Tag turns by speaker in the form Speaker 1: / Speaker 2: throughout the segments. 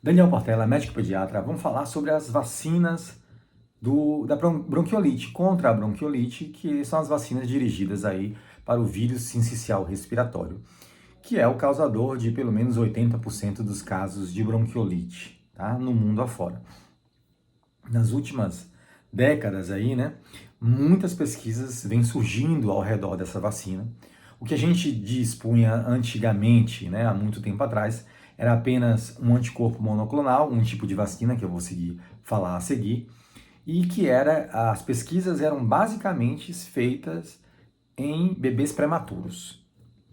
Speaker 1: Daniel Portela, médico pediatra. Vamos falar sobre as vacinas da bronquiolite, contra a bronquiolite, que são as vacinas dirigidas aí para o vírus sincicial respiratório, que é o causador de pelo menos 80% dos casos de bronquiolite, tá? No mundo afora. Nas últimas décadas aí, né, muitas pesquisas vêm surgindo ao redor dessa vacina. O que a gente dispunha antigamente, né, há muito tempo atrás, era apenas um anticorpo monoclonal, um tipo de vacina que eu vou falar a seguir, e que as pesquisas eram basicamente feitas em bebês prematuros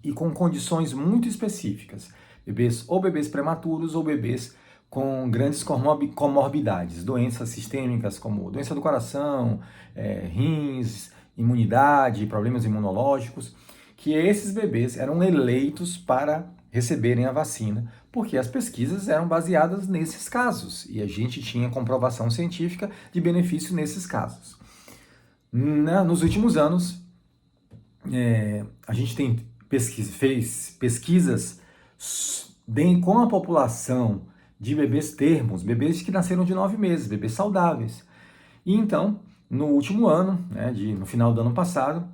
Speaker 1: e com condições muito específicas. Bebês prematuros ou bebês com grandes comorbidades, doenças sistêmicas como doença do coração, rins, imunidade, problemas imunológicos, que esses bebês eram eleitos para receberem a vacina, porque as pesquisas eram baseadas nesses casos e a gente tinha comprovação científica de benefício nesses casos. Nos últimos anos, a gente fez pesquisas com a população de bebês termos, bebês que nasceram de 9 meses, bebês saudáveis. E então, no último ano, no final do ano passado,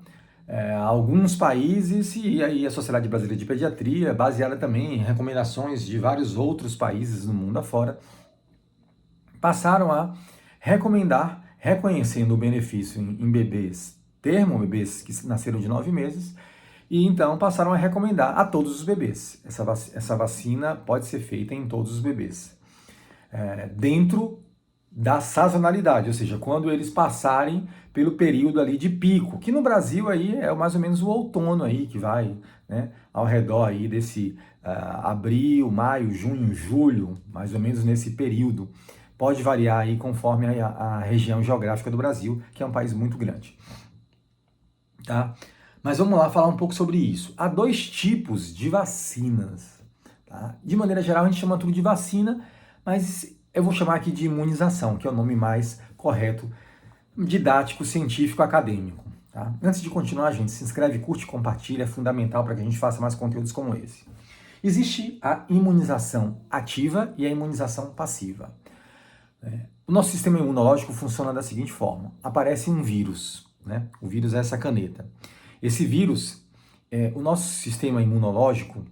Speaker 1: alguns países e aí a Sociedade Brasileira de Pediatria, baseada também em recomendações de vários outros países no mundo afora, passaram a recomendar, reconhecendo o benefício em bebês bebês que nasceram de 9 meses, e então passaram a recomendar a todos os bebês. Essa vacina pode ser feita em todos os bebês, dentro da sazonalidade, ou seja, quando eles passarem pelo período ali de pico, que no Brasil aí é mais ou menos o outono aí, que vai, né, ao redor aí desse abril, maio, junho, julho, mais ou menos nesse período. Pode variar aí conforme a região geográfica do Brasil, que é um país muito grande. Tá? Mas vamos lá falar um pouco sobre isso. Há 2 tipos de vacinas. Tá? De maneira geral, a gente chama tudo de vacina, mas eu vou chamar aqui de imunização, que é o nome mais correto, didático, científico, acadêmico. Tá? Antes de continuar, gente, se inscreve, curte, compartilha, é fundamental para que a gente faça mais conteúdos como esse. Existe a imunização ativa e a imunização passiva. O nosso sistema imunológico funciona da seguinte forma: aparece um vírus, né? O vírus é essa caneta. Esse vírus, o nosso sistema imunológico,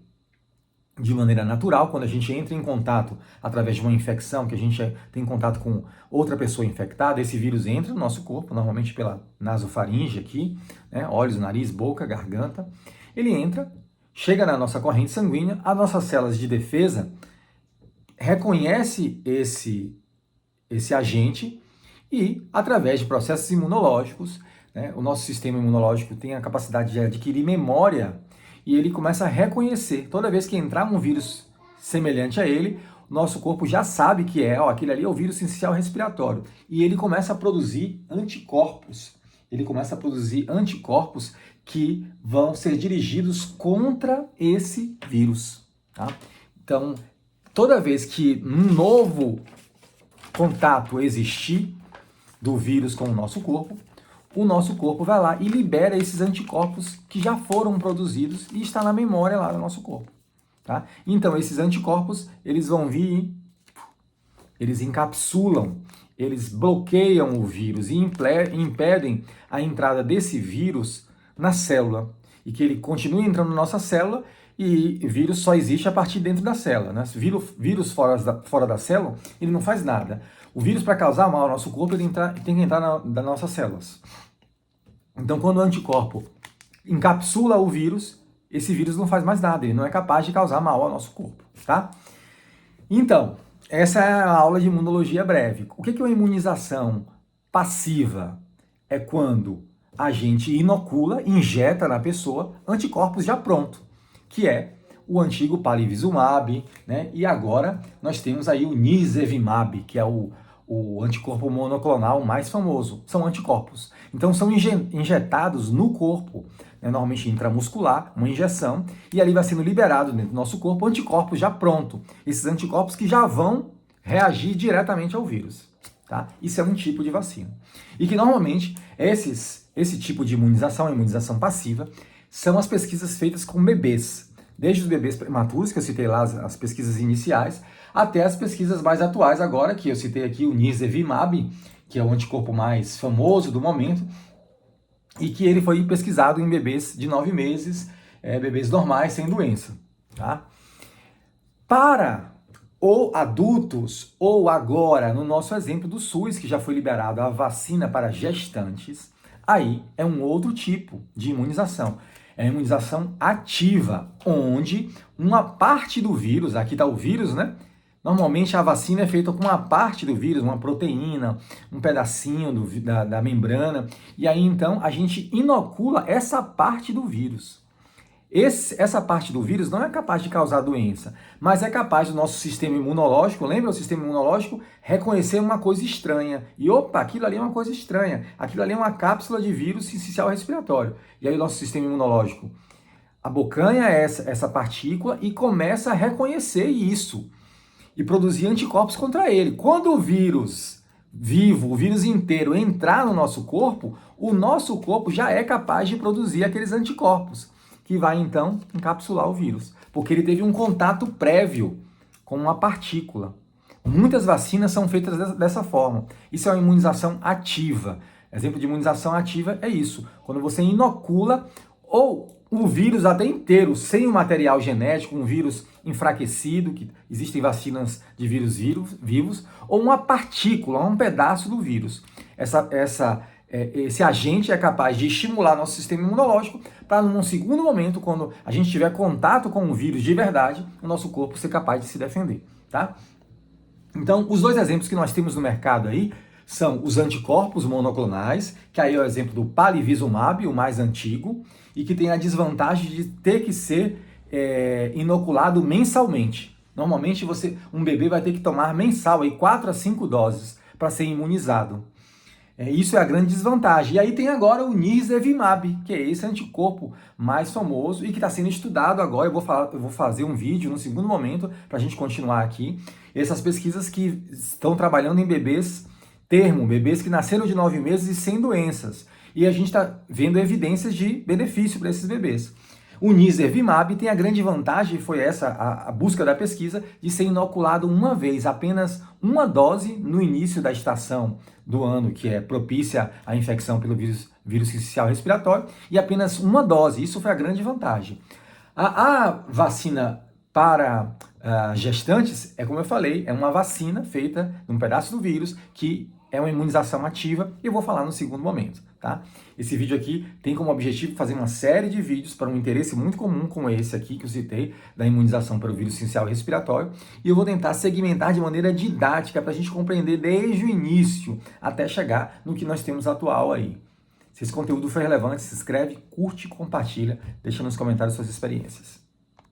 Speaker 1: de maneira natural, quando a gente entra em contato através de uma infecção, que a gente tem contato com outra pessoa infectada, esse vírus entra no nosso corpo, normalmente pela nasofaringe aqui, né? Olhos, nariz, boca, garganta. Ele entra, chega na nossa corrente sanguínea, as nossas células de defesa reconhecem esse agente e, através de processos imunológicos, né, o nosso sistema imunológico tem a capacidade de adquirir memória e ele começa a reconhecer. Toda vez que entrar um vírus semelhante a ele, o nosso corpo já sabe que aquele ali é o vírus sincicial respiratório. E ele começa a produzir anticorpos. Ele começa a produzir anticorpos que vão ser dirigidos contra esse vírus. Tá? Então, toda vez que um novo contato existir do vírus com o nosso corpo vai lá e libera esses anticorpos que já foram produzidos e está na memória lá do nosso corpo. Tá? Então, esses anticorpos, eles vão vir, eles encapsulam, eles bloqueiam o vírus e impedem a entrada desse vírus na célula. E que ele continue entrando na nossa célula e o vírus só existe a partir dentro da célula. Né? Se o vírus fora da célula, ele não faz nada. O vírus, para causar mal ao nosso corpo, ele tem que entrar nas nossas células. Então, quando o anticorpo encapsula o vírus, esse vírus não faz mais nada, ele não é capaz de causar mal ao nosso corpo, tá? Então, essa é a aula de imunologia breve. O que é uma imunização passiva? É quando a gente inocula, injeta na pessoa anticorpos já pronto, que é o antigo palivizumab, né? E agora nós temos aí o nirsevimab, que é o anticorpo monoclonal mais famoso. São anticorpos. Então são injetados no corpo, né? Normalmente intramuscular, uma injeção, e ali vai sendo liberado dentro do nosso corpo anticorpos já pronto. Esses anticorpos que já vão reagir diretamente ao vírus. Tá? Isso é um tipo de vacina. E que normalmente esse tipo de imunização, a imunização passiva, são as pesquisas feitas com bebês. desde os bebês prematuros, que eu citei lá as pesquisas iniciais, até as pesquisas mais atuais agora, que eu citei aqui o Nirsevimab, que é o anticorpo mais famoso do momento, e que ele foi pesquisado em bebês de 9 meses, bebês normais, sem doença. Tá? Para ou adultos, ou agora, no nosso exemplo do SUS, que já foi liberado a vacina para gestantes, aí é um outro tipo de imunização. É a imunização ativa, onde uma parte do vírus, aqui está o vírus, né? Normalmente a vacina é feita com uma parte do vírus, uma proteína, um pedacinho da membrana, e aí então a gente inocula essa parte do vírus. Essa parte do vírus não é capaz de causar doença, mas é capaz do nosso sistema imunológico, lembra o sistema imunológico, reconhecer uma coisa estranha. E opa, aquilo ali é uma coisa estranha, aquilo ali é uma cápsula de vírus sincicial respiratório. E aí o nosso sistema imunológico abocanha essa partícula e começa a reconhecer isso e produzir anticorpos contra ele. Quando o vírus vivo, o vírus inteiro entrar no nosso corpo, o nosso corpo já é capaz de produzir aqueles anticorpos, que vai então encapsular o vírus, porque ele teve um contato prévio com uma partícula. Muitas vacinas são feitas dessa forma. Isso é uma imunização ativa. Exemplo de imunização ativa é isso, quando você inocula ou o vírus até inteiro, sem o material genético, um vírus enfraquecido, que existem vacinas de vírus vivos, ou uma partícula, um pedaço do vírus. Esse agente é capaz de estimular nosso sistema imunológico para, num segundo momento, quando a gente tiver contato com o vírus de verdade, o nosso corpo ser capaz de se defender, tá? Então, os dois exemplos que nós temos no mercado aí são os anticorpos monoclonais, que aí é o exemplo do Palivizumab, o mais antigo, e que tem a desvantagem de ter que ser inoculado mensalmente. Normalmente um bebê vai ter que tomar mensal aí 4 a 5 doses para ser imunizado. Isso é a grande desvantagem. E aí tem agora o Nirsevimab, que é esse anticorpo mais famoso e que está sendo estudado agora. Eu vou fazer um vídeo no segundo momento para a gente continuar aqui. Essas pesquisas que estão trabalhando em bebês bebês que nasceram de 9 meses e sem doenças. E a gente está vendo evidências de benefício para esses bebês. O Nirsevimab tem a grande vantagem, foi essa a busca da pesquisa, de ser inoculado uma vez, apenas uma dose no início da estação do ano, que é propícia à infecção pelo vírus sincicial respiratório, e apenas uma dose. Isso foi a grande vantagem. A vacina para gestantes, como eu falei, é uma vacina feita num pedaço do vírus que é uma imunização ativa, e eu vou falar no segundo momento, tá? Esse vídeo aqui tem como objetivo fazer uma série de vídeos para um interesse muito comum como esse aqui que eu citei, da imunização para o vírus sincicial respiratório, e eu vou tentar segmentar de maneira didática para a gente compreender desde o início até chegar no que nós temos atual aí. Se esse conteúdo foi relevante, se inscreve, curte e compartilha, deixa nos comentários suas experiências.